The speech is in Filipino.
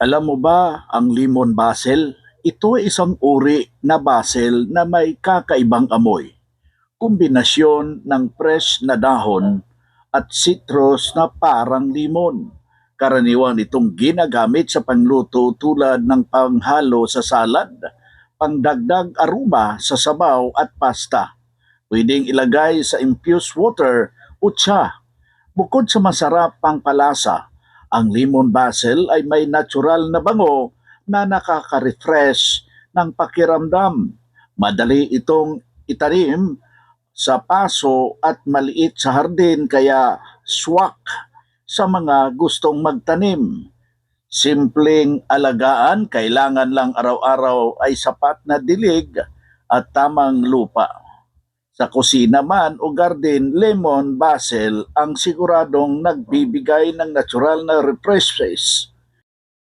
Alam mo ba ang lemon basil? Ito ay isang uri na basil na may kakaibang amoy. Kombinasyon ng fresh na dahon at citrus na parang limon. Karaniwan itong ginagamit sa pangluto tulad ng panghalo sa salad, pangdagdag aroma sa sabaw at pasta. Pwedeng ilagay sa infused water o tsa. Bukod sa masarap pang palasa, ang lemon basil ay may natural na bango na nakaka-refresh ng pakiramdam. Madali itong itanim sa paso at maliit sa hardin kaya swak sa mga gustong magtanim. Simpleng alagaan, kailangan lang araw-araw ay sapat na dilig at tamang lupa. Sa kusina man o garden, lemon, basil ang siguradong nagbibigay ng natural na refreshes